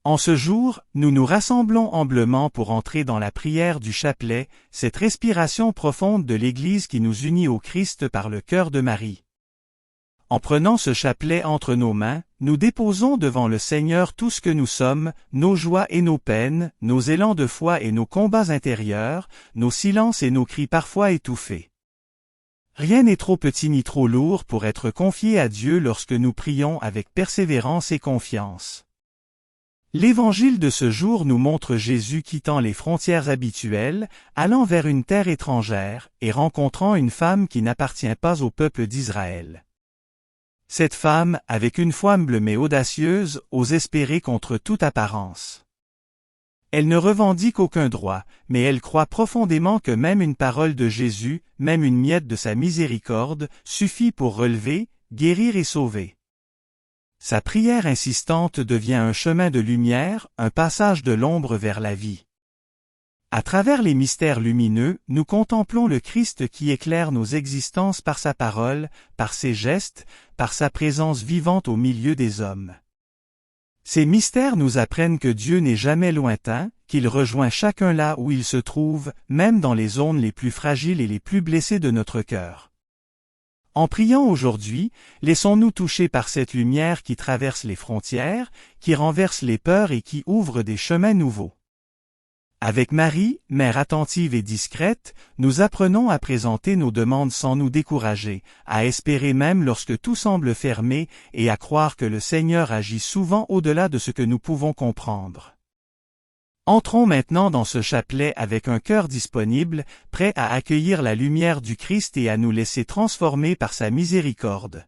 En ce jour, nous nous rassemblons humblement pour entrer dans la prière du chapelet, cette respiration profonde de l'Église qui nous unit au Christ par le cœur de Marie. En prenant ce chapelet entre nos mains, nous déposons devant le Seigneur tout ce que nous sommes, nos joies et nos peines, nos élans de foi et nos combats intérieurs, nos silences et nos cris parfois étouffés. Rien n'est trop petit ni trop lourd pour être confié à Dieu lorsque nous prions avec persévérance et confiance. L'Évangile de ce jour nous montre Jésus quittant les frontières habituelles, allant vers une terre étrangère, et rencontrant une femme qui n'appartient pas au peuple d'Israël. Cette femme, avec une foi humble mais audacieuse, ose espérer contre toute apparence. Elle ne revendique aucun droit, mais elle croit profondément que même une parole de Jésus, même une miette de sa miséricorde, suffit pour relever, guérir et sauver. Sa prière insistante devient un chemin de lumière, un passage de l'ombre vers la vie. À travers les mystères lumineux, nous contemplons le Christ qui éclaire nos existences par sa parole, par ses gestes, par sa présence vivante au milieu des hommes. Ces mystères nous apprennent que Dieu n'est jamais lointain, qu'il rejoint chacun là où il se trouve, même dans les zones les plus fragiles et les plus blessées de notre cœur. En priant aujourd'hui, laissons-nous toucher par cette lumière qui traverse les frontières, qui renverse les peurs et qui ouvre des chemins nouveaux. Avec Marie, mère attentive et discrète, nous apprenons à présenter nos demandes sans nous décourager, à espérer même lorsque tout semble fermé et à croire que le Seigneur agit souvent au-delà de ce que nous pouvons comprendre. Entrons maintenant dans ce chapelet avec un cœur disponible, prêt à accueillir la lumière du Christ et à nous laisser transformer par sa miséricorde.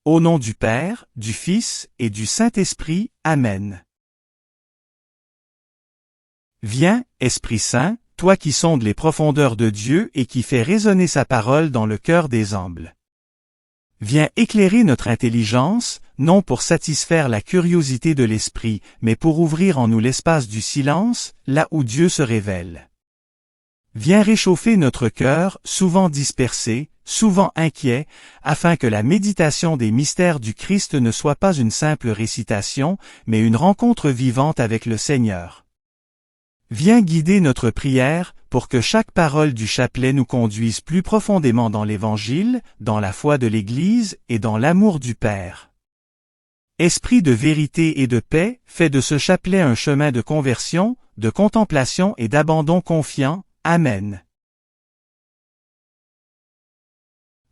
Au nom du Père, du Fils et du Saint-Esprit, Amen. Viens, Esprit Saint, toi qui sondes les profondeurs de Dieu et qui fais résonner sa parole dans le cœur des humbles. Viens éclairer notre intelligence, non pour satisfaire la curiosité de l'esprit, mais pour ouvrir en nous l'espace du silence, là où Dieu se révèle. Viens réchauffer notre cœur, souvent dispersé, souvent inquiet, afin que la méditation des mystères du Christ ne soit pas une simple récitation, mais une rencontre vivante avec le Seigneur. Viens guider notre prière, pour que chaque parole du chapelet nous conduise plus profondément dans l'Évangile, dans la foi de l'Église et dans l'amour du Père. Esprit de vérité et de paix, fais de ce chapelet un chemin de conversion, de contemplation et d'abandon confiant. Amen.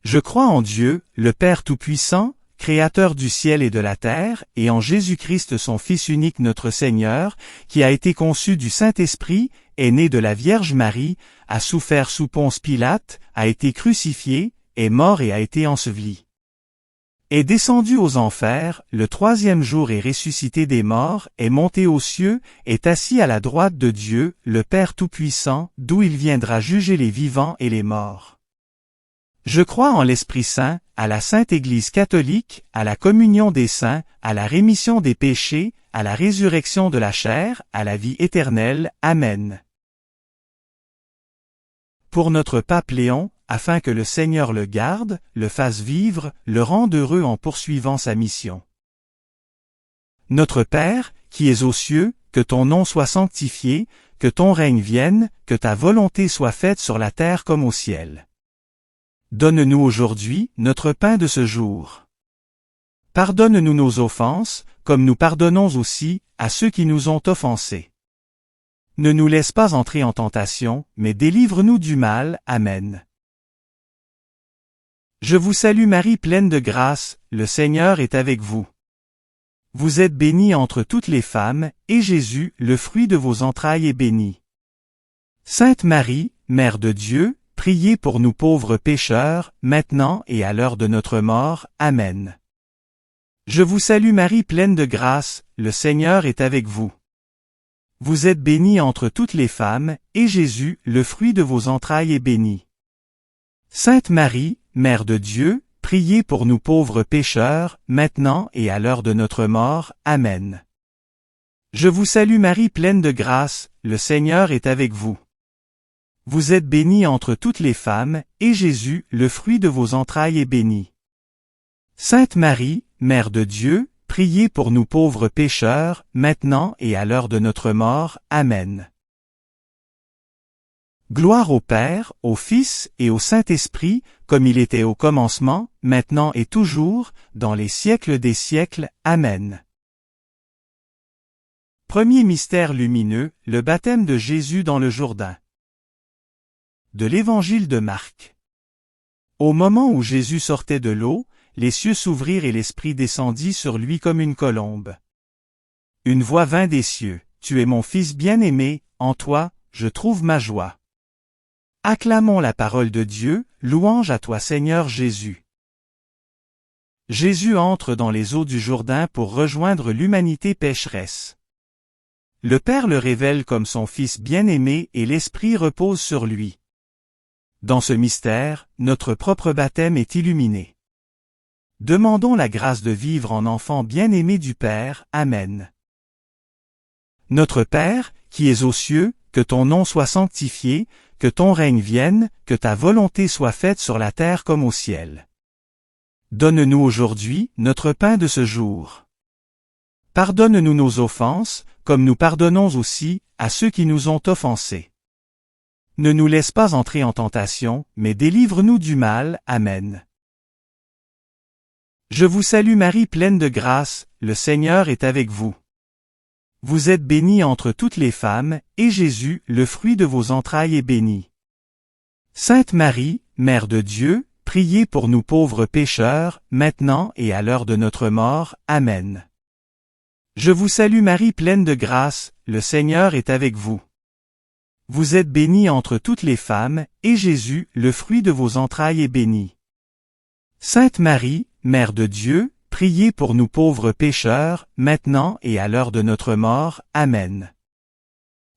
Je crois en Dieu, le Père Tout-Puissant, Créateur du ciel et de la terre, et en Jésus-Christ son Fils unique notre Seigneur, qui a été conçu du Saint-Esprit, est né de la Vierge Marie, a souffert sous Ponce Pilate, a été crucifié, est mort et a été enseveli. Est descendu aux enfers, le troisième jour est ressuscité des morts, est monté aux cieux, est assis à la droite de Dieu, le Père Tout-Puissant, d'où il viendra juger les vivants et les morts. Je crois en l'Esprit Saint, à la Sainte Église catholique, à la communion des saints, à la rémission des péchés, à la résurrection de la chair, à la vie éternelle. Amen. Pour notre pape Léon, afin que le Seigneur le garde, le fasse vivre, le rende heureux en poursuivant sa mission. Notre Père, qui es aux cieux, que ton nom soit sanctifié, que ton règne vienne, que ta volonté soit faite sur la terre comme au ciel. Donne-nous aujourd'hui notre pain de ce jour. Pardonne-nous nos offenses, comme nous pardonnons aussi à ceux qui nous ont offensés. Ne nous laisse pas entrer en tentation, mais délivre-nous du mal. Amen. Je vous salue Marie pleine de grâce, le Seigneur est avec vous. Vous êtes bénie entre toutes les femmes, et Jésus, le fruit de vos entrailles, est béni. Sainte Marie, Mère de Dieu, priez pour nous pauvres pécheurs, maintenant et à l'heure de notre mort. Amen. Je vous salue Marie pleine de grâce, le Seigneur est avec vous. Vous êtes bénie entre toutes les femmes, et Jésus, le fruit de vos entrailles, est béni. Sainte Marie, Mère de Dieu, priez pour nous pauvres pécheurs, maintenant et à l'heure de notre mort. Amen. Je vous salue Marie pleine de grâce, le Seigneur est avec vous. Vous êtes bénie entre toutes les femmes, et Jésus, le fruit de vos entrailles, est béni. Sainte Marie, Mère de Dieu, priez priez pour nous pauvres pécheurs, maintenant et à l'heure de notre mort. Amen. Gloire au Père, au Fils et au Saint-Esprit, comme il était au commencement, maintenant et toujours, dans les siècles des siècles. Amen. Premier mystère lumineux, le baptême de Jésus dans le Jourdain. De l'Évangile de Marc. Au moment où Jésus sortait de l'eau, les cieux s'ouvrirent et l'Esprit descendit sur lui comme une colombe. Une voix vint des cieux, « Tu es mon Fils bien-aimé, en toi, je trouve ma joie. » Acclamons la parole de Dieu, louange à toi Seigneur Jésus. Jésus entre dans les eaux du Jourdain pour rejoindre l'humanité pécheresse. Le Père le révèle comme son Fils bien-aimé et l'Esprit repose sur lui. Dans ce mystère, notre propre baptême est illuminé. Demandons la grâce de vivre en enfants bien-aimés du Père. Amen. Notre Père, qui es aux cieux, que ton nom soit sanctifié, que ton règne vienne, que ta volonté soit faite sur la terre comme au ciel. Donne-nous aujourd'hui notre pain de ce jour. Pardonne-nous nos offenses, comme nous pardonnons aussi à ceux qui nous ont offensés. Ne nous laisse pas entrer en tentation, mais délivre-nous du mal. Amen. Je vous salue Marie pleine de grâce, le Seigneur est avec vous. Vous êtes bénie entre toutes les femmes, et Jésus, le fruit de vos entrailles, est béni. Sainte Marie, Mère de Dieu, priez pour nous pauvres pécheurs, maintenant et à l'heure de notre mort. Amen. Je vous salue Marie pleine de grâce, le Seigneur est avec vous. Vous êtes bénie entre toutes les femmes, et Jésus, le fruit de vos entrailles, est béni. Sainte Marie, Mère de Dieu, priez pour nous pauvres pécheurs, maintenant et à l'heure de notre mort. Amen.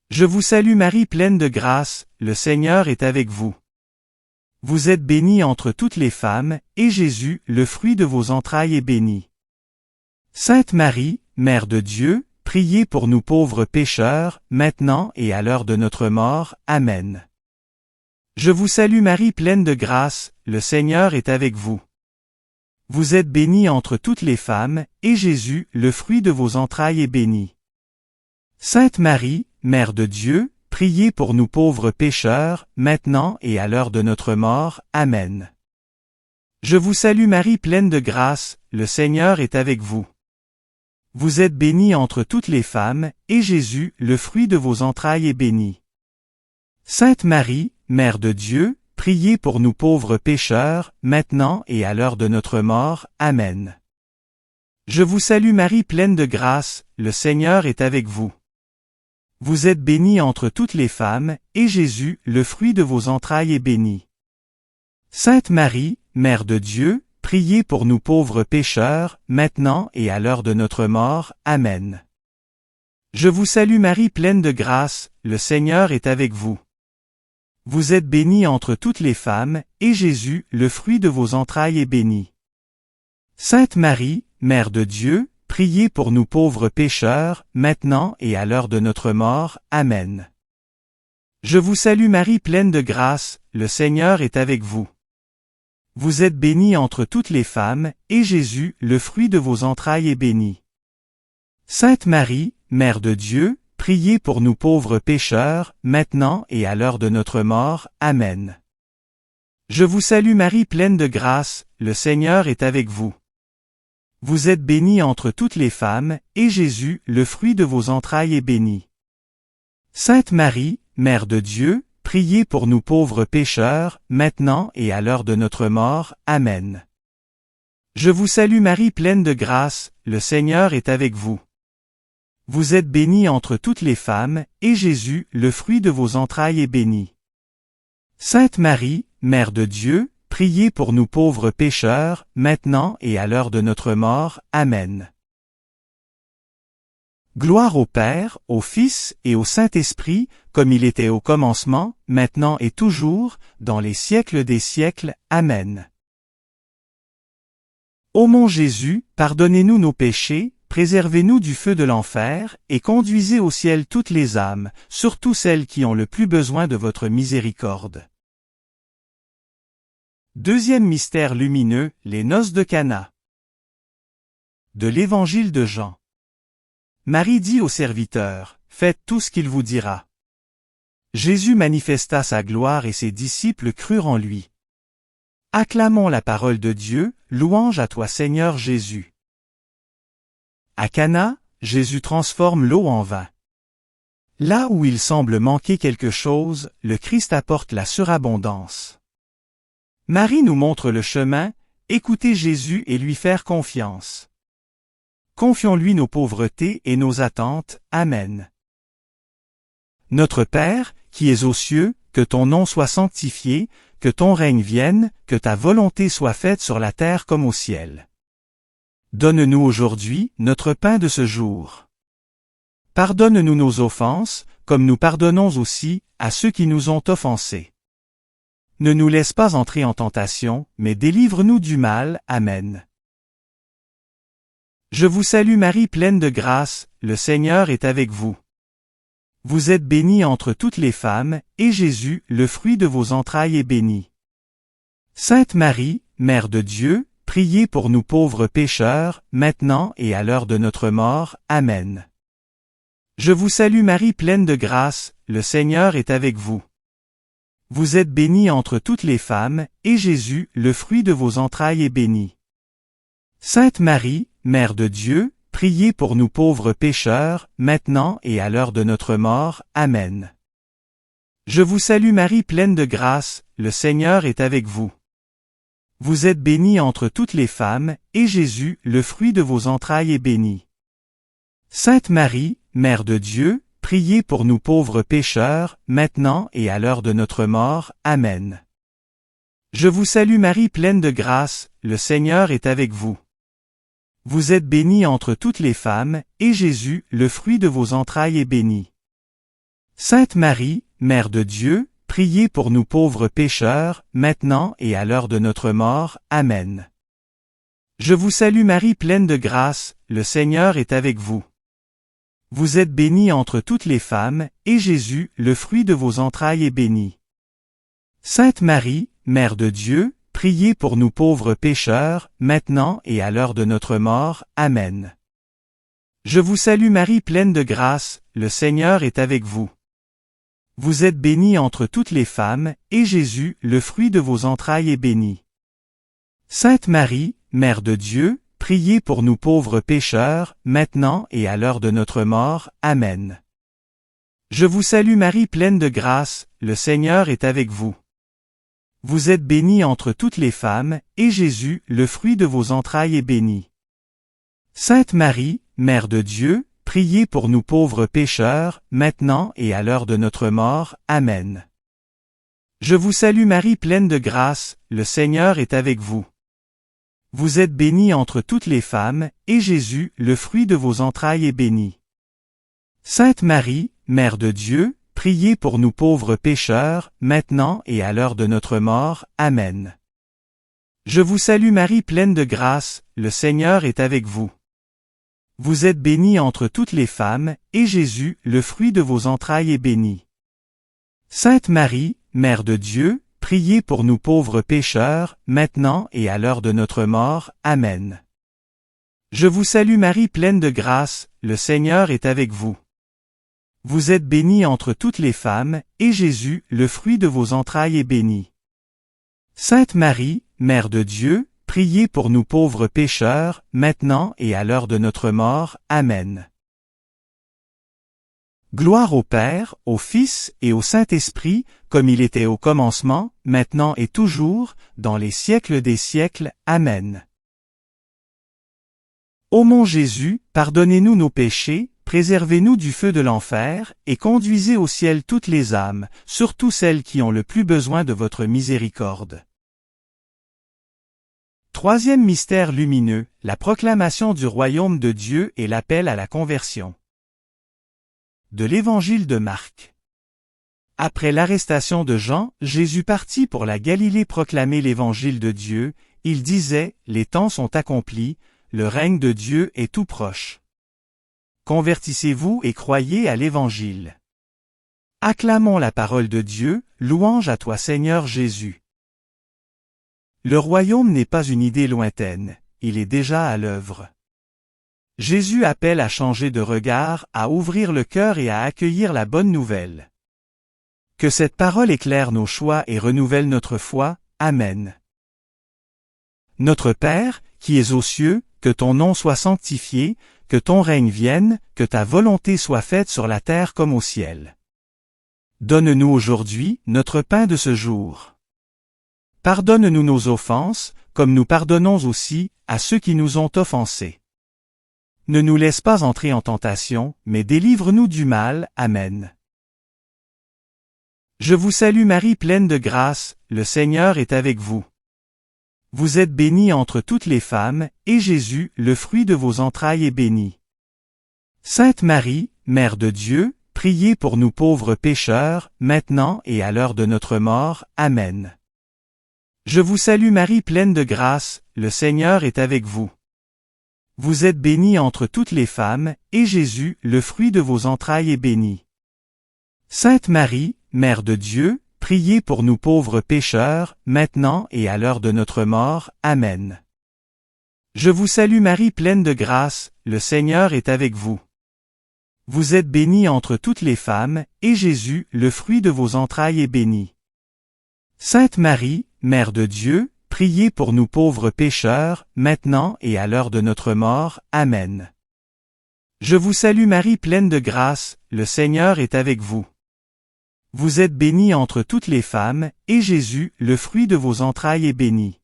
Je vous salue Marie pleine de grâce, le Seigneur est avec vous. Vous êtes bénie entre toutes les femmes, et Jésus, le fruit de vos entrailles, est béni. Sainte Marie, Mère de Dieu, priez pour nous pauvres pécheurs, maintenant et à l'heure de notre mort. Amen. Je vous salue Marie pleine de grâce, le Seigneur est avec vous. Vous êtes bénie entre toutes les femmes, et Jésus, le fruit de vos entrailles, est béni. Sainte Marie, Mère de Dieu, priez pour nous pauvres pécheurs, maintenant et à l'heure de notre mort. Amen. Je vous salue Marie pleine de grâce, le Seigneur est avec vous. Vous êtes bénie entre toutes les femmes, et Jésus, le fruit de vos entrailles, est béni. Sainte Marie, Mère de Dieu, priez pour nous pauvres pécheurs, maintenant et à l'heure de notre mort. Amen. Je vous salue Marie pleine de grâce, le Seigneur est avec vous. Vous êtes bénie entre toutes les femmes, et Jésus, le fruit de vos entrailles, est béni. Sainte Marie, Mère de Dieu, priez pour nous pauvres pécheurs, maintenant et à l'heure de notre mort. Amen. Je vous salue Marie pleine de grâce, le Seigneur est avec vous. Vous êtes bénie entre toutes les femmes, et Jésus, le fruit de vos entrailles, est béni. Sainte Marie, Mère de Dieu, priez pour nous pauvres pécheurs, maintenant et à l'heure de notre mort. Amen. Je vous salue Marie pleine de grâce, le Seigneur est avec vous. Vous êtes bénie entre toutes les femmes, et Jésus, le fruit de vos entrailles, est béni. Sainte Marie, Mère de Dieu, priez pour nous pauvres pécheurs, maintenant et à l'heure de notre mort. Amen. Je vous salue Marie pleine de grâce, le Seigneur est avec vous. Vous êtes bénie entre toutes les femmes, et Jésus, le fruit de vos entrailles, est béni. Sainte Marie, Mère de Dieu, priez pour nous pauvres pécheurs, maintenant et à l'heure de notre mort. Amen. Je vous salue Marie pleine de grâce, le Seigneur est avec vous. Vous êtes bénie entre toutes les femmes, et Jésus, le fruit de vos entrailles, est béni. Sainte Marie, Mère de Dieu, priez pour nous pauvres pécheurs, maintenant et à l'heure de notre mort. Amen. Gloire au Père, au Fils et au Saint-Esprit, comme il était au commencement, maintenant et toujours, dans les siècles des siècles. Amen. Ô mon Jésus, pardonnez-nous nos péchés, préservez-nous du feu de l'enfer, et conduisez au ciel toutes les âmes, surtout celles qui ont le plus besoin de votre miséricorde. Deuxième mystère lumineux, les noces de Cana. De l'Évangile de Jean. Marie dit aux serviteurs, « Faites tout ce qu'il vous dira. » Jésus manifesta sa gloire et ses disciples crurent en lui. Acclamons la parole de Dieu, louange à toi Seigneur Jésus. À Cana, Jésus transforme l'eau en vin. Là où il semble manquer quelque chose, le Christ apporte la surabondance. Marie nous montre le chemin, écoutez Jésus et lui faire confiance. Confions-lui nos pauvretés et nos attentes. Amen. Notre Père, qui es aux cieux, que ton nom soit sanctifié, que ton règne vienne, que ta volonté soit faite sur la terre comme au ciel. Donne-nous aujourd'hui notre pain de ce jour. Pardonne-nous nos offenses, comme nous pardonnons aussi à ceux qui nous ont offensés. Ne nous laisse pas entrer en tentation, mais délivre-nous du mal. Amen. Je vous salue Marie pleine de grâce, le Seigneur est avec vous. Vous êtes bénie entre toutes les femmes, et Jésus, le fruit de vos entrailles, est béni. Sainte Marie, Mère de Dieu, priez pour nous pauvres pécheurs, maintenant et à l'heure de notre mort. Amen. Je vous salue Marie pleine de grâce, le Seigneur est avec vous. Vous êtes bénie entre toutes les femmes, et Jésus, le fruit de vos entrailles, est béni. Sainte Marie, Mère de Dieu, priez pour nous pauvres pécheurs, maintenant et à l'heure de notre mort. Amen. Je vous salue Marie pleine de grâce, le Seigneur est avec vous. Vous êtes bénie entre toutes les femmes, et Jésus, le fruit de vos entrailles, est béni. Sainte Marie, Mère de Dieu, priez pour nous pauvres pécheurs, maintenant et à l'heure de notre mort. Amen. Je vous salue Marie pleine de grâce, le Seigneur est avec vous. Vous êtes bénie entre toutes les femmes, et Jésus, le fruit de vos entrailles, est béni. Sainte Marie, Mère de Dieu, priez pour nous pauvres pécheurs, maintenant et à l'heure de notre mort. Amen. Je vous salue Marie pleine de grâce, le Seigneur est avec vous. Vous êtes bénie entre toutes les femmes, et Jésus, le fruit de vos entrailles, est béni. Sainte Marie, Mère de Dieu, priez pour nous pauvres pécheurs, maintenant et à l'heure de notre mort. Amen. Je vous salue Marie pleine de grâce, le Seigneur est avec vous. Vous êtes bénie entre toutes les femmes, et Jésus, le fruit de vos entrailles, est béni. Sainte Marie, Mère de Dieu, priez pour nous pauvres pécheurs, maintenant et à l'heure de notre mort. Amen. Je vous salue Marie pleine de grâce, le Seigneur est avec vous. Vous êtes bénie entre toutes les femmes, et Jésus, le fruit de vos entrailles, est béni. Sainte Marie, Mère de Dieu, priez pour nous pauvres pécheurs, maintenant et à l'heure de notre mort. Amen. Je vous salue Marie pleine de grâce, le Seigneur est avec vous. Vous êtes bénie entre toutes les femmes, et Jésus, le fruit de vos entrailles, est béni. Sainte Marie, Mère de Dieu, priez pour nous pauvres pécheurs, maintenant et à l'heure de notre mort. Amen. Je vous salue Marie pleine de grâce, le Seigneur est avec vous. Vous êtes bénie entre toutes les femmes, et Jésus, le fruit de vos entrailles, est béni. Sainte Marie, Mère de Dieu, priez pour nous pauvres pécheurs, maintenant et à l'heure de notre mort. Amen. Je vous salue Marie pleine de grâce, le Seigneur est avec vous. Vous êtes bénie entre toutes les femmes, et Jésus, le fruit de vos entrailles, est béni. Sainte Marie, Mère de Dieu, priez pour nous pauvres pécheurs, maintenant et à l'heure de notre mort. Amen. Gloire au Père, au Fils et au Saint-Esprit, comme il était au commencement, maintenant et toujours, dans les siècles des siècles. Amen. Ô mon Jésus, pardonnez-nous nos péchés, préservez-nous du feu de l'enfer, et conduisez au ciel toutes les âmes, surtout celles qui ont le plus besoin de votre miséricorde. Troisième mystère lumineux, la proclamation du royaume de Dieu et l'appel à la conversion. De l'Évangile de Marc. Après l'arrestation de Jean, Jésus partit pour la Galilée proclamer l'Évangile de Dieu. Il disait, « Les temps sont accomplis, le règne de Dieu est tout proche. Convertissez-vous et croyez à l'Évangile. » Acclamons la parole de Dieu, louange à toi Seigneur Jésus. Le royaume n'est pas une idée lointaine, il est déjà à l'œuvre. Jésus appelle à changer de regard, à ouvrir le cœur et à accueillir la bonne nouvelle. Que cette parole éclaire nos choix et renouvelle notre foi. Amen. Notre Père, qui es aux cieux, que ton nom soit sanctifié, que ton règne vienne, que ta volonté soit faite sur la terre comme au ciel. Donne-nous aujourd'hui notre pain de ce jour. Pardonne-nous nos offenses, comme nous pardonnons aussi à ceux qui nous ont offensés. Ne nous laisse pas entrer en tentation, mais délivre-nous du mal. Amen. Je vous salue Marie pleine de grâce, le Seigneur est avec vous. Vous êtes bénie entre toutes les femmes, et Jésus, le fruit de vos entrailles, est béni. Sainte Marie, Mère de Dieu, priez pour nous pauvres pécheurs, maintenant et à l'heure de notre mort. Amen. Je vous salue Marie pleine de grâce, le Seigneur est avec vous. Vous êtes bénie entre toutes les femmes, et Jésus, le fruit de vos entrailles, est béni. Sainte Marie, Mère de Dieu, priez pour nous pauvres pécheurs, maintenant et à l'heure de notre mort. Amen. Je vous salue Marie pleine de grâce, le Seigneur est avec vous. Vous êtes bénie entre toutes les femmes, et Jésus, le fruit de vos entrailles, est béni. Sainte Marie, Mère de Dieu, priez pour nous pauvres pécheurs, maintenant et à l'heure de notre mort. Amen. Je vous salue Marie pleine de grâce, le Seigneur est avec vous. Vous êtes bénie entre toutes les femmes, et Jésus, le fruit de vos entrailles, est béni.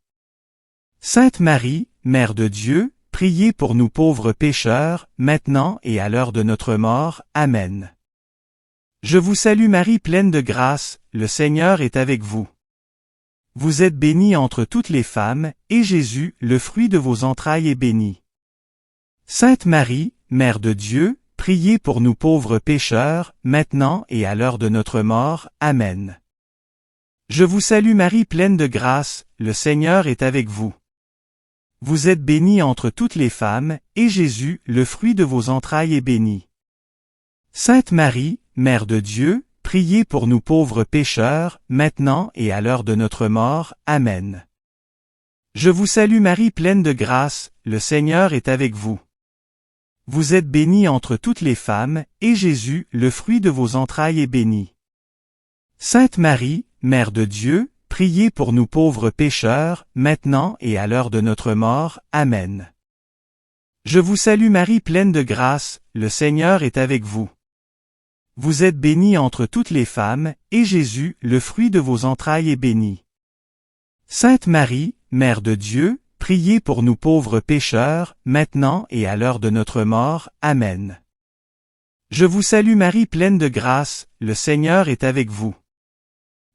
Sainte Marie, Mère de Dieu, priez pour nous pauvres pécheurs, maintenant et à l'heure de notre mort. Amen. Je vous salue Marie pleine de grâce, le Seigneur est avec vous. Vous êtes bénie entre toutes les femmes, et Jésus, le fruit de vos entrailles, est béni. Sainte Marie, Mère de Dieu, priez pour nous pauvres pécheurs, maintenant et à l'heure de notre mort. Amen. Je vous salue Marie pleine de grâce, le Seigneur est avec vous. Vous êtes bénie entre toutes les femmes, et Jésus, le fruit de vos entrailles, est béni. Sainte Marie, Mère de Dieu, priez pour nous pauvres pécheurs, maintenant et à l'heure de notre mort. Amen. Je vous salue Marie pleine de grâce, le Seigneur est avec vous. Vous êtes bénie entre toutes les femmes, et Jésus, le fruit de vos entrailles, est béni. Sainte Marie, Mère de Dieu, priez pour nous pauvres pécheurs, maintenant et à l'heure de notre mort. Amen. Je vous salue Marie pleine de grâce, le Seigneur est avec vous. Vous êtes bénie entre toutes les femmes, et Jésus, le fruit de vos entrailles, est béni. Sainte Marie, Mère de Dieu, priez pour nous pauvres pécheurs, maintenant et à l'heure de notre mort. Amen. Je vous salue Marie pleine de grâce, le Seigneur est avec vous.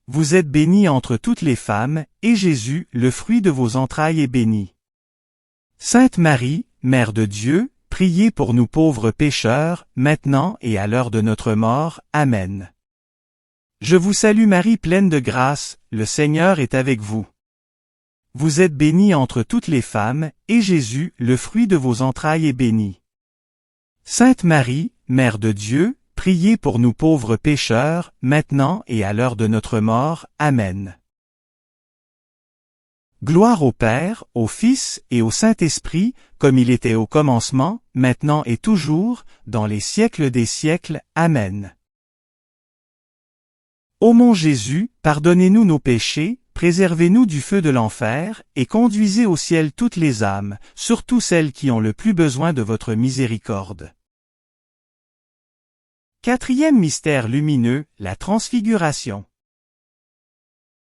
Vous êtes bénie entre toutes les femmes, et Jésus, le fruit de vos entrailles, est béni. Sainte Marie, Mère de Dieu, priez pour nous pauvres pécheurs, maintenant et à l'heure de notre mort. Amen. Je vous salue Marie pleine de grâce, le Seigneur est avec vous. Vous êtes bénie entre toutes les femmes, et Jésus, le fruit de vos entrailles, est béni. Sainte Marie, Mère de Dieu, priez pour nous pauvres pécheurs, maintenant et à l'heure de notre mort. Amen. Gloire au Père, au Fils et au Saint-Esprit, comme il était au commencement, maintenant et toujours, dans les siècles des siècles. Amen. Ô mon Jésus, pardonnez-nous nos péchés, préservez-nous du feu de l'enfer, et conduisez au ciel toutes les âmes, surtout celles qui ont le plus besoin de votre miséricorde. Quatrième mystère lumineux, la transfiguration.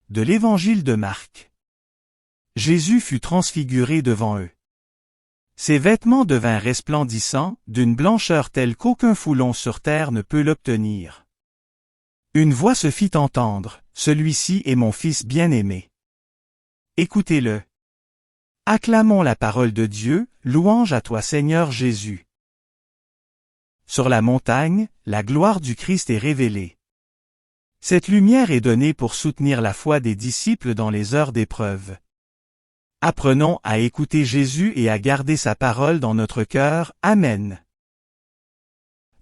De l'Évangile de Marc. Jésus fut transfiguré devant eux. Ses vêtements devinrent resplendissants, d'une blancheur telle qu'aucun foulon sur terre ne peut l'obtenir. Une voix se fit entendre, « Celui-ci est mon Fils bien-aimé. Écoutez-le. » Acclamons la parole de Dieu, louange à toi Seigneur Jésus. Sur la montagne, la gloire du Christ est révélée. Cette lumière est donnée pour soutenir la foi des disciples dans les heures d'épreuve. Apprenons à écouter Jésus et à garder sa parole dans notre cœur. Amen.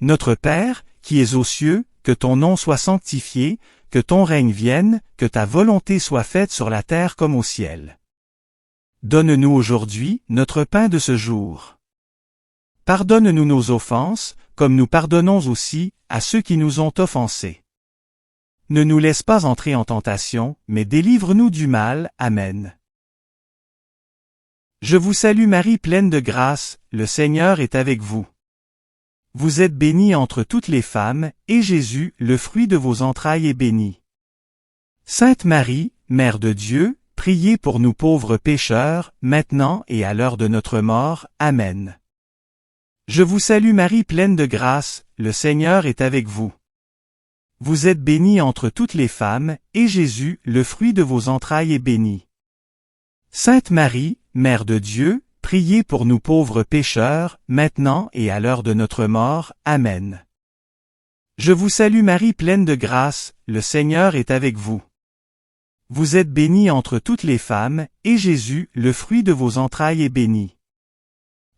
Notre Père, qui es aux cieux, que ton nom soit sanctifié, que ton règne vienne, que ta volonté soit faite sur la terre comme au ciel. Donne-nous aujourd'hui notre pain de ce jour. Pardonne-nous nos offenses, comme nous pardonnons aussi à ceux qui nous ont offensés. Ne nous laisse pas entrer en tentation, mais délivre-nous du mal. Amen. Je vous salue Marie pleine de grâce, le Seigneur est avec vous. Vous êtes bénie entre toutes les femmes, et Jésus, le fruit de vos entrailles, est béni. Sainte Marie, Mère de Dieu, priez pour nous pauvres pécheurs, maintenant et à l'heure de notre mort. Amen. Je vous salue Marie pleine de grâce, le Seigneur est avec vous. Vous êtes bénie entre toutes les femmes, et Jésus, le fruit de vos entrailles, est béni. Sainte Marie, Mère de Dieu, priez pour nous pauvres pécheurs, maintenant et à l'heure de notre mort. Amen. Je vous salue Marie pleine de grâce, le Seigneur est avec vous. Vous êtes bénie entre toutes les femmes, et Jésus, le fruit de vos entrailles, est béni.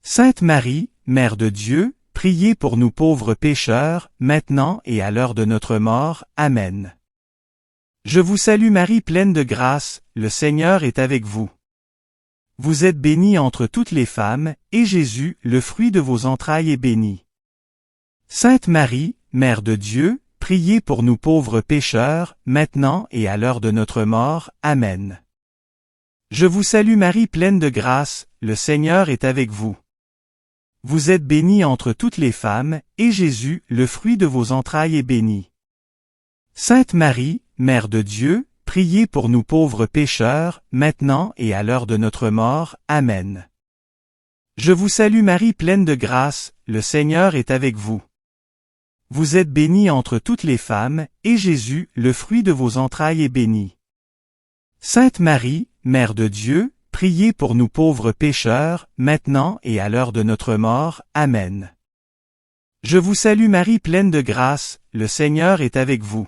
Sainte Marie, Mère de Dieu, priez pour nous pauvres pécheurs, maintenant et à l'heure de notre mort. Amen. Je vous salue Marie pleine de grâce, le Seigneur est avec vous. Vous êtes bénie entre toutes les femmes, et Jésus, le fruit de vos entrailles, est béni. Sainte Marie, Mère de Dieu, priez pour nous pauvres pécheurs, maintenant et à l'heure de notre mort. Amen. Je vous salue Marie pleine de grâce, le Seigneur est avec vous. Vous êtes bénie entre toutes les femmes, et Jésus, le fruit de vos entrailles, est béni. Sainte Marie, Mère de Dieu, priez pour nous pauvres pécheurs, maintenant et à l'heure de notre mort. Amen. Je vous salue Marie pleine de grâce, le Seigneur est avec vous. Vous êtes bénie entre toutes les femmes, et Jésus, le fruit de vos entrailles, est béni. Sainte Marie, Mère de Dieu, priez pour nous pauvres pécheurs, maintenant et à l'heure de notre mort. Amen. Je vous salue Marie pleine de grâce, le Seigneur est avec vous.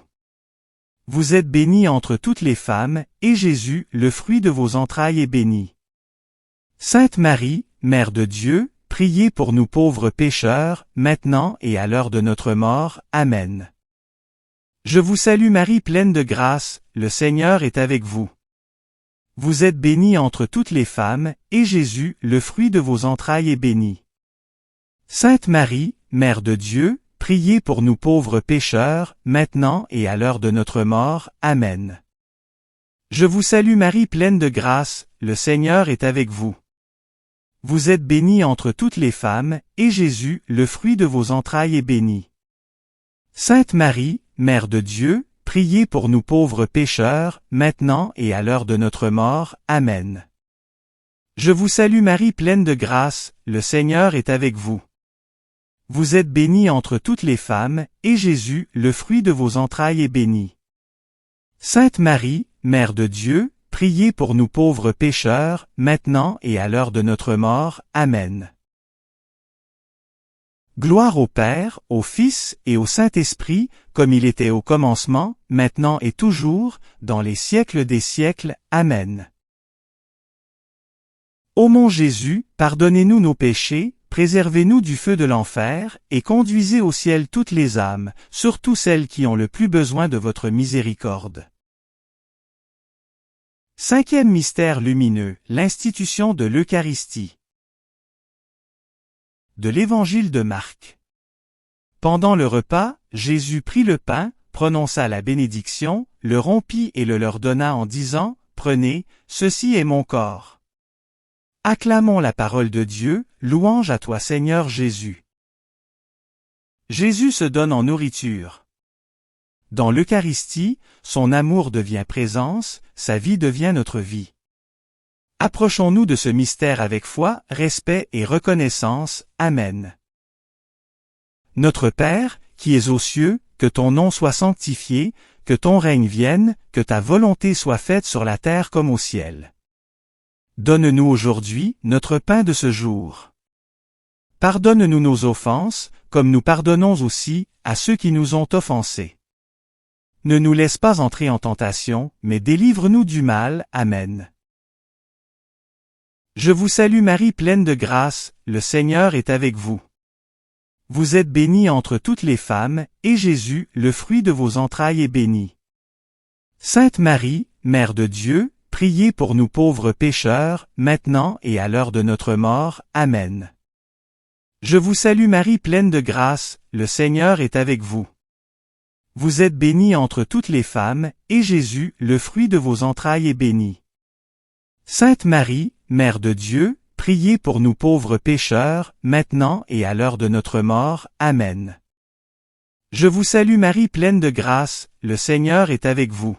Vous êtes bénie entre toutes les femmes, et Jésus, le fruit de vos entrailles, est béni. Sainte Marie, Mère de Dieu, priez pour nous pauvres pécheurs, maintenant et à l'heure de notre mort. Amen. Je vous salue Marie pleine de grâce, le Seigneur est avec vous. Vous êtes bénie entre toutes les femmes, et Jésus, le fruit de vos entrailles, est béni. Sainte Marie, Mère de Dieu, priez pour nous pauvres pécheurs, maintenant et à l'heure de notre mort. Amen. Je vous salue Marie pleine de grâce, le Seigneur est avec vous. Vous êtes bénie entre toutes les femmes, et Jésus, le fruit de vos entrailles, est béni. Sainte Marie, Mère de Dieu, priez pour nous pauvres pécheurs, maintenant et à l'heure de notre mort. Amen. Je vous salue Marie pleine de grâce, le Seigneur est avec vous. Vous êtes bénie entre toutes les femmes, et Jésus, le fruit de vos entrailles, est béni. Sainte Marie, Mère de Dieu, priez pour nous pauvres pécheurs, maintenant et à l'heure de notre mort. Amen. Gloire au Père, au Fils et au Saint-Esprit, comme il était au commencement, maintenant et toujours, dans les siècles des siècles. Amen. Ô mon Jésus, pardonnez-nous nos péchés, préservez-nous du feu de l'enfer, et conduisez au ciel toutes les âmes, surtout celles qui ont le plus besoin de votre miséricorde. Cinquième mystère lumineux, l'institution de l'Eucharistie. De l'Évangile de Marc. Pendant le repas, Jésus prit le pain, prononça la bénédiction, le rompit et le leur donna en disant, « Prenez, ceci est mon corps. » Acclamons la parole de Dieu, louange à toi Seigneur Jésus. Jésus se donne en nourriture. Dans l'Eucharistie, son amour devient présence, sa vie devient notre vie. Approchons-nous de ce mystère avec foi, respect et reconnaissance. Amen. Notre Père, qui es aux cieux, que ton nom soit sanctifié, que ton règne vienne, que ta volonté soit faite sur la terre comme au ciel. Donne-nous aujourd'hui notre pain de ce jour. Pardonne-nous nos offenses, comme nous pardonnons aussi à ceux qui nous ont offensés. Ne nous laisse pas entrer en tentation, mais délivre-nous du mal. Amen. Je vous salue Marie pleine de grâce, le Seigneur est avec vous. Vous êtes bénie entre toutes les femmes, et Jésus, le fruit de vos entrailles, est béni. Sainte Marie, Mère de Dieu, priez pour nous pauvres pécheurs, maintenant et à l'heure de notre mort. Amen. Je vous salue Marie pleine de grâce, le Seigneur est avec vous. Vous êtes bénie entre toutes les femmes, et Jésus, le fruit de vos entrailles, est béni. Sainte Marie, Mère de Dieu, priez pour nous pauvres pécheurs, maintenant et à l'heure de notre mort. Amen. Je vous salue Marie pleine de grâce, le Seigneur est avec vous.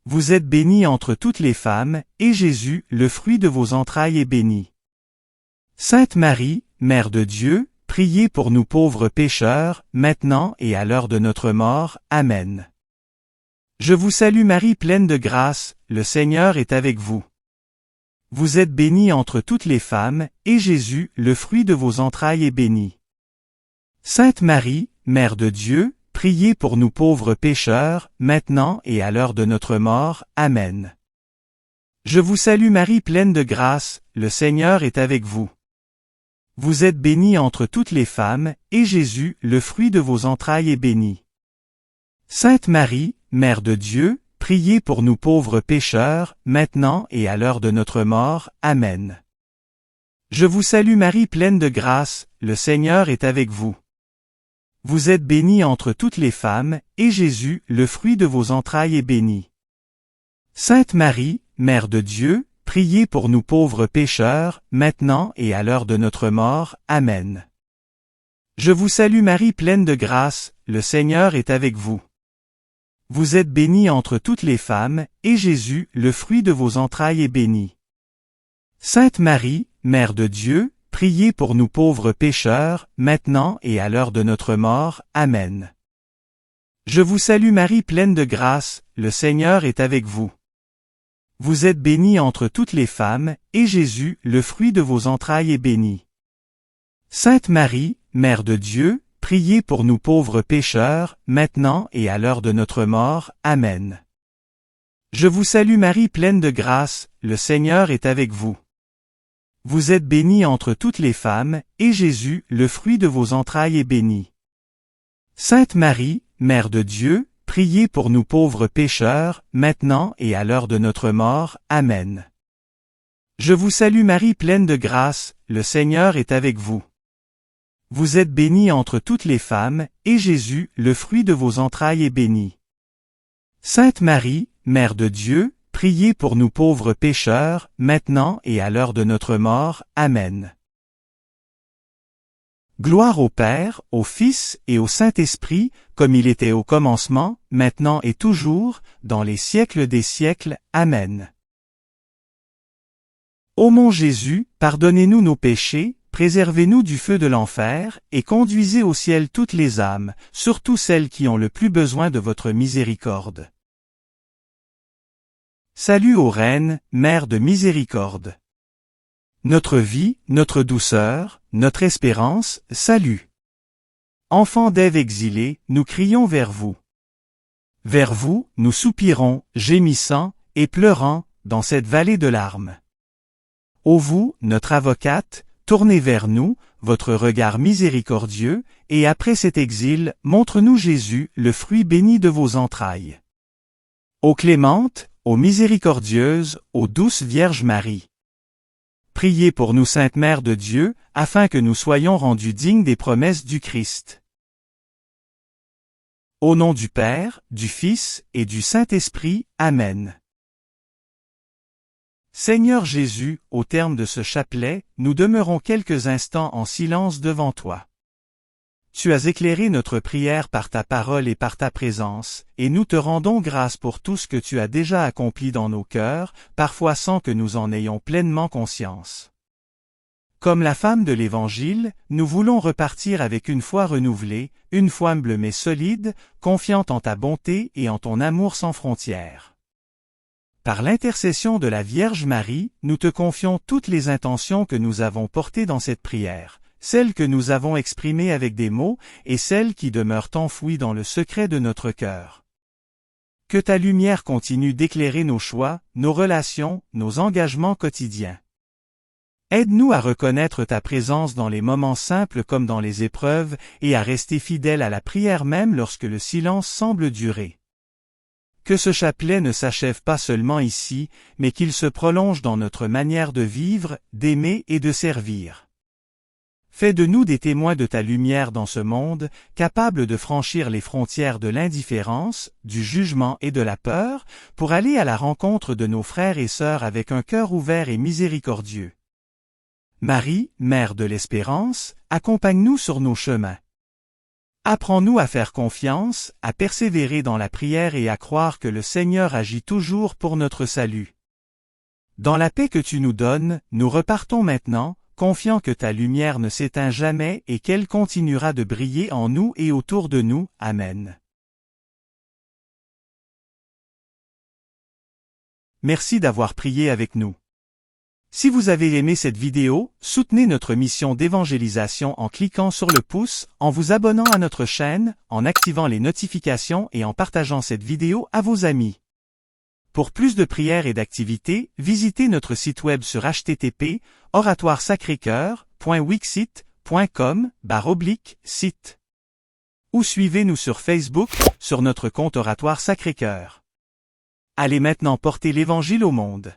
Vous êtes bénie entre toutes les femmes, et Jésus, le fruit de vos entrailles, est béni. Sainte Marie, Mère de Dieu, priez pour nous pauvres pécheurs, maintenant et à l'heure de notre mort. Amen. Je vous salue Marie pleine de grâce, le Seigneur est avec vous. Vous êtes bénie entre toutes les femmes, et Jésus, le fruit de vos entrailles, est béni. Sainte Marie, Mère de Dieu, priez pour nous pauvres pécheurs, maintenant et à l'heure de notre mort. Amen. Je vous salue Marie pleine de grâce, le Seigneur est avec vous. Vous êtes bénie entre toutes les femmes, et Jésus, le fruit de vos entrailles, est béni. Sainte Marie, Mère de Dieu, priez pour nous pauvres pécheurs, maintenant et à l'heure de notre mort. Amen. Je vous salue Marie pleine de grâce, le Seigneur est avec vous. Vous êtes bénie entre toutes les femmes, et Jésus, le fruit de vos entrailles, est béni. Sainte Marie, Mère de Dieu, priez pour nous pauvres pécheurs, maintenant et à l'heure de notre mort. Amen. Je vous salue Marie pleine de grâce, le Seigneur est avec vous. Vous êtes bénie entre toutes les femmes, et Jésus, le fruit de vos entrailles, est béni. Sainte Marie, Mère de Dieu, priez pour nous pauvres pécheurs, maintenant et à l'heure de notre mort. Amen. Je vous salue Marie pleine de grâce, le Seigneur est avec vous. Vous êtes bénie entre toutes les femmes, et Jésus, le fruit de vos entrailles, est béni. Sainte Marie, Mère de Dieu, priez pour nous pauvres pécheurs, maintenant et à l'heure de notre mort. Amen. Je vous salue Marie pleine de grâce, le Seigneur est avec vous. Vous êtes bénie entre toutes les femmes, et Jésus, le fruit de vos entrailles, est béni. Sainte Marie, Mère de Dieu, priez pour nous pauvres pécheurs, maintenant et à l'heure de notre mort. Amen. Je vous salue Marie pleine de grâce, le Seigneur est avec vous. Vous êtes bénie entre toutes les femmes, et Jésus, le fruit de vos entrailles, est béni. Sainte Marie, Mère de Dieu, priez pour nous pauvres pécheurs, maintenant et à l'heure de notre mort. Amen. Gloire au Père, au Fils et au Saint-Esprit, comme il était au commencement, maintenant et toujours, dans les siècles des siècles. Amen. Ô mon Jésus, pardonnez-nous nos péchés, préservez-nous du feu de l'enfer, et conduisez au ciel toutes les âmes, surtout celles qui ont le plus besoin de votre miséricorde. Salut ô Reine, Mère de miséricorde. Notre vie, notre douceur, notre espérance, salut. Enfants d'Ève exilés, nous crions vers vous. Vers vous, nous soupirons, gémissant, et pleurant, dans cette vallée de larmes. Ô vous, notre avocate, tournez vers nous, votre regard miséricordieux, et après cet exil, montre-nous Jésus, le fruit béni de vos entrailles. Ô clémente, ô miséricordieuse, ô douce Vierge Marie. Priez pour nous Sainte Mère de Dieu, afin que nous soyons rendus dignes des promesses du Christ. Au nom du Père, du Fils et du Saint-Esprit. Amen. Seigneur Jésus, au terme de ce chapelet, nous demeurons quelques instants en silence devant toi. Tu as éclairé notre prière par ta parole et par ta présence, et nous te rendons grâce pour tout ce que tu as déjà accompli dans nos cœurs, parfois sans que nous en ayons pleinement conscience. Comme la femme de l'Évangile, nous voulons repartir avec une foi renouvelée, une foi humble mais solide, confiante en ta bonté et en ton amour sans frontières. Par l'intercession de la Vierge Marie, nous te confions toutes les intentions que nous avons portées dans cette prière, celles que nous avons exprimées avec des mots, et celles qui demeurent enfouies dans le secret de notre cœur. Que ta lumière continue d'éclairer nos choix, nos relations, nos engagements quotidiens. Aide-nous à reconnaître ta présence dans les moments simples comme dans les épreuves, et à rester fidèles à la prière même lorsque le silence semble durer. Que ce chapelet ne s'achève pas seulement ici, mais qu'il se prolonge dans notre manière de vivre, d'aimer et de servir. Fais de nous des témoins de ta lumière dans ce monde, capables de franchir les frontières de l'indifférence, du jugement et de la peur, pour aller à la rencontre de nos frères et sœurs avec un cœur ouvert et miséricordieux. Marie, Mère de l'Espérance, accompagne-nous sur nos chemins. Apprends-nous à faire confiance, à persévérer dans la prière et à croire que le Seigneur agit toujours pour notre salut. Dans la paix que tu nous donnes, nous repartons maintenant, confiant que ta lumière ne s'éteint jamais et qu'elle continuera de briller en nous et autour de nous. Amen. Merci d'avoir prié avec nous. Si vous avez aimé cette vidéo, soutenez notre mission d'évangélisation en cliquant sur le pouce, en vous abonnant à notre chaîne, en activant les notifications et en partageant cette vidéo à vos amis. Pour plus de prières et d'activités, visitez notre site web sur http://oratoiresacrécoeur.wixsite.com/site. Ou suivez-nous sur Facebook, sur notre compte Oratoire Sacré-Cœur. Allez maintenant porter l'Évangile au monde.